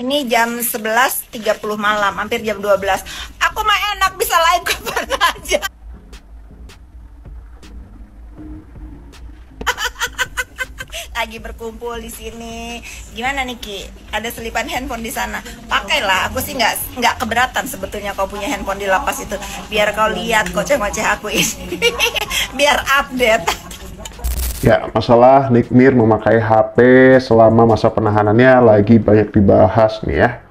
Ini jam 11.30 malam, hampir jam 12. Aku mah enak bisa live kapan aja. Lagi berkumpul di sini. Gimana nih Ki? Ada selipan handphone di sana. Pakailah. Aku sih nggak keberatan sebetulnya kau punya handphone di lapas itu. Biar kau lihat ngoceh-ngoceh aku ini. Biar update. Ya, masalah Nick Mir memakai HP selama masa penahanannya lagi banyak dibahas nih ya.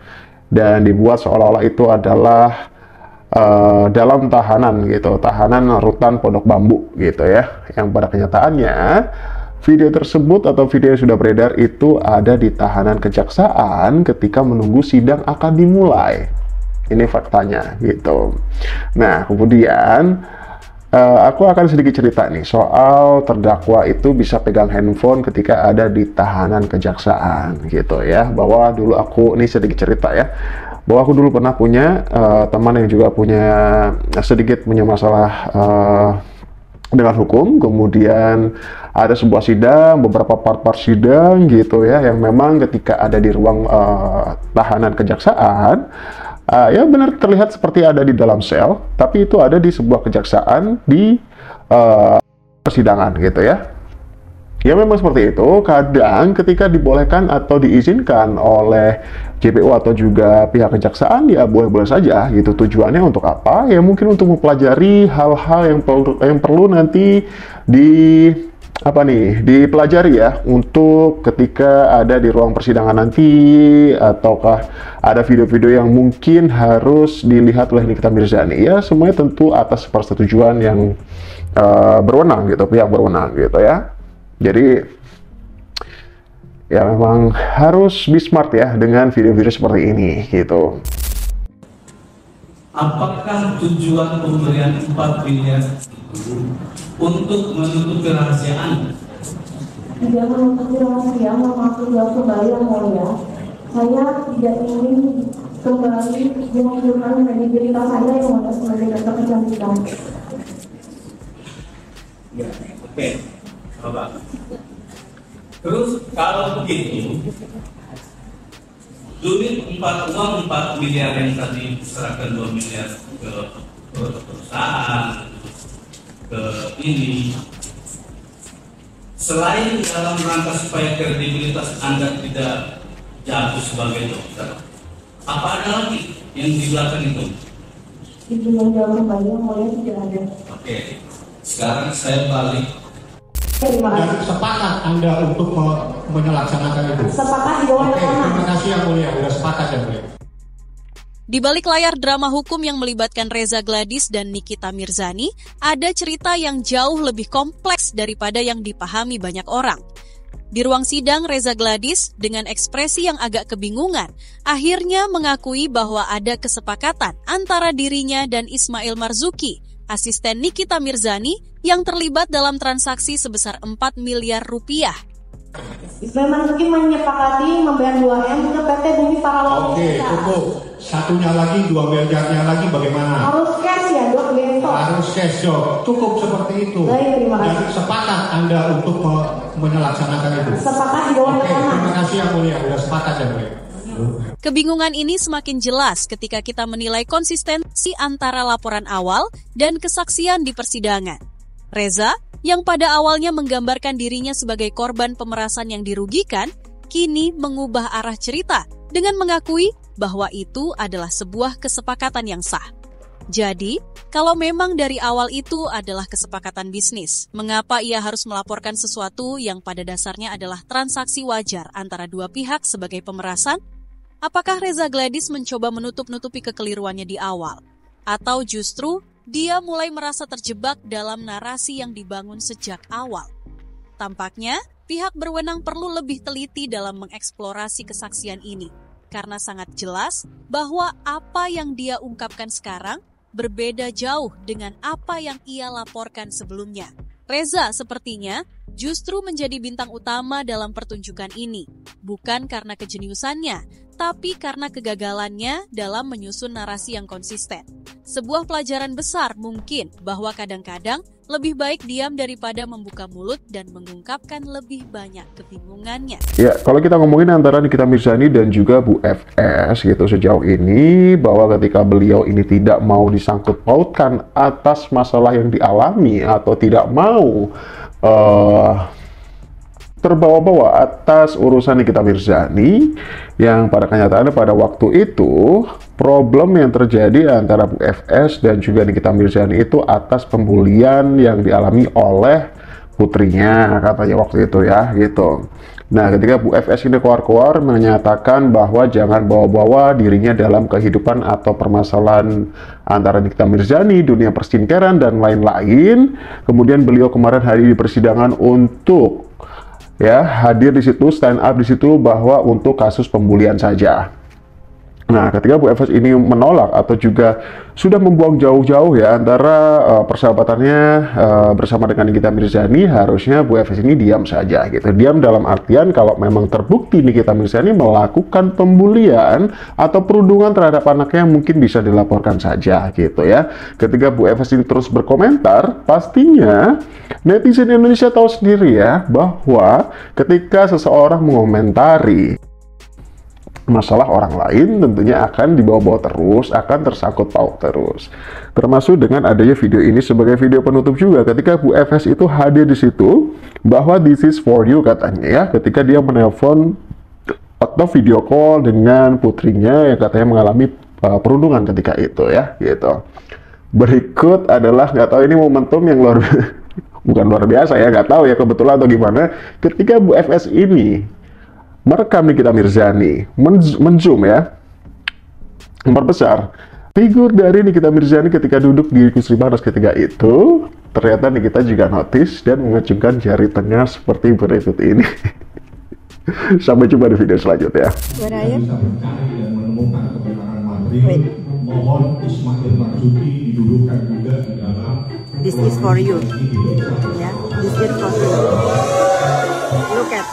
Dan dibuat seolah-olah itu adalah dalam tahanan gitu, tahanan rutan Pondok Bambu gitu ya. Yang pada kenyataannya video tersebut atau video yang sudah beredar itu ada di tahanan kejaksaan ketika menunggu sidang akan dimulai. Ini faktanya gitu. Nah, kemudian aku akan sedikit cerita nih soal terdakwa itu bisa pegang handphone ketika ada di tahanan kejaksaan gitu ya. Bahwa dulu aku, ini sedikit cerita ya, bahwa aku dulu pernah punya teman yang juga sedikit punya masalah dengan hukum. Kemudian ada sebuah sidang, beberapa part-part sidang gitu ya, yang memang ketika ada di ruang tahanan kejaksaan, ya benar terlihat seperti ada di dalam sel, tapi itu ada di sebuah kejaksaan di persidangan gitu ya. Ya memang seperti itu. Kadang ketika dibolehkan atau diizinkan oleh JPU atau juga pihak kejaksaan, ya boleh-boleh saja gitu. Tujuannya untuk apa? Ya mungkin untuk mempelajari hal-hal yang perlu nanti dipelajari ya, untuk ketika ada di ruang persidangan nanti, ataukah ada video-video yang mungkin harus dilihat oleh Nikita Mirzani. Ya semuanya tentu atas persetujuan yang berwenang gitu, pihak berwenang gitu ya. Jadi ya memang harus be smart ya dengan video-video seperti ini gitu. Apakah tujuan pemberian 4 miliar untuk menutup kerahasiaan? Tidak menutup rahasia, memaksud kembali yang mulia. Saya tidak ingin kembali menunjukkan kredibilitas saya yang ada sebagai dokter kecantikan. Ya, oke, Bapak. Terus kalau begitu, uang 4 miliar yang tadi diserahkan 2 miliar ke perusahaan, ke ini, selain dalam rangka supaya kredibilitas Anda tidak jatuh sebagai dokter, apa ada lagi yang di belakang itu? Itu yang jawab kembali yang mulia tidak ada. Oke, sekarang saya balik. Dan sepakat Anda untuk menyelaksanakan itu? Sepakat di bawah tekanan. Terima kasih yang mulia, sudah sepakat yang mulia. Di balik layar drama hukum yang melibatkan Reza Gladys dan Nikita Mirzani, ada cerita yang jauh lebih kompleks daripada yang dipahami banyak orang. Di ruang sidang, Reza Gladys dengan ekspresi yang agak kebingungan, akhirnya mengakui bahwa ada kesepakatan antara dirinya dan Ismail Marzuki, asisten Nikita Mirzani, yang terlibat dalam transaksi sebesar 4 miliar rupiah. Ismail Marzuki menyepakati membayar 2M ke PT Bumi Paralel. Oke, cukup. Satunya lagi, 2 miliarnya lagi bagaimana? Harus cash ya dok, besok. Harus cash dok. Cukup seperti itu. Baik, terima kasih. Dan sepakat Anda untuk menyelaksanakan itu? Sepakat di bawah tekanan. Terima kasih yang mulia, sudah sepakat yang mulia. Kebingungan ini semakin jelas ketika kita menilai konsistensi antara laporan awal dan kesaksian di persidangan. Reza, yang pada awalnya menggambarkan dirinya sebagai korban pemerasan yang dirugikan, kini mengubah arah cerita dengan mengakui bahwa itu adalah sebuah kesepakatan yang sah. Jadi, kalau memang dari awal itu adalah kesepakatan bisnis, mengapa ia harus melaporkan sesuatu yang pada dasarnya adalah transaksi wajar antara dua pihak sebagai pemerasan? Apakah Reza Gladys mencoba menutup-nutupi kekeliruannya di awal? Atau justru dia mulai merasa terjebak dalam narasi yang dibangun sejak awal? Tampaknya, pihak berwenang perlu lebih teliti dalam mengeksplorasi kesaksian ini, karena sangat jelas bahwa apa yang dia ungkapkan sekarang berbeda jauh dengan apa yang ia laporkan sebelumnya. Reza sepertinya justru menjadi bintang utama dalam pertunjukan ini, bukan karena kejeniusannya, tapi karena kegagalannya dalam menyusun narasi yang konsisten. Sebuah pelajaran besar mungkin bahwa kadang-kadang lebih baik diam daripada membuka mulut dan mengungkapkan lebih banyak kebingungannya. Ya, kalau kita ngomongin antara Nikita Mirzani dan juga Bu FS gitu sejauh ini, bahwa ketika beliau ini tidak mau disangkut pautkan atas masalah yang dialami atau tidak mau terbawa-bawa atas urusan Nikita Mirzani, yang pada kenyataannya pada waktu itu problem yang terjadi antara Bu FS dan juga Nikita Mirzani itu atas pembulian yang dialami oleh putrinya katanya waktu itu ya gitu. Nah, ketika Bu FS ini keluar-keluar menyatakan bahwa jangan bawa-bawa dirinya dalam kehidupan atau permasalahan antara Nikita Mirzani, dunia perskincarean dan lain-lain. Kemudian beliau kemarin hadir di persidangan untuk hadir di situ, stand up di situ bahwa untuk kasus pembulian saja. Nah, ketika Bu FS ini menolak atau juga sudah membuang jauh-jauh ya antara persahabatannya bersama dengan Nikita Mirzani, harusnya Bu FS ini diam saja gitu. Diam dalam artian kalau memang terbukti Nikita Mirzani melakukan pembulian atau perundungan terhadap anaknya, mungkin bisa dilaporkan saja gitu ya. Ketika Bu FS ini terus berkomentar, pastinya netizen Indonesia tahu sendiri ya bahwa ketika seseorang mengomentari masalah orang lain, tentunya akan dibawa-bawa terus, akan tersangkut paut terus. Termasuk dengan adanya video ini sebagai video penutup juga, ketika Bu FS itu hadir di situ, bahwa this is for you katanya ya, ketika dia menelpon atau video call dengan putrinya yang katanya mengalami perundungan ketika itu ya, gitu. Berikut adalah, nggak tahu ini momentum yang bukan luar biasa ya, nggak tahu ya kebetulan atau gimana, ketika Bu FS ini merekam Nikita Mirzani, menzoom ya, memperbesar figur dari Nikita Mirzani ketika duduk di kursi panas ketika itu. Ternyata Nikita juga notice dan mengacungkan jari tengah seperti berikut ini. Sampai jumpa di video selanjutnya. Bisa mencari dan menemukan kebenaran material. Mohon Ismail Marzuki didudukkan juga di dalam. This is for you. Ya, this is for you. Look at.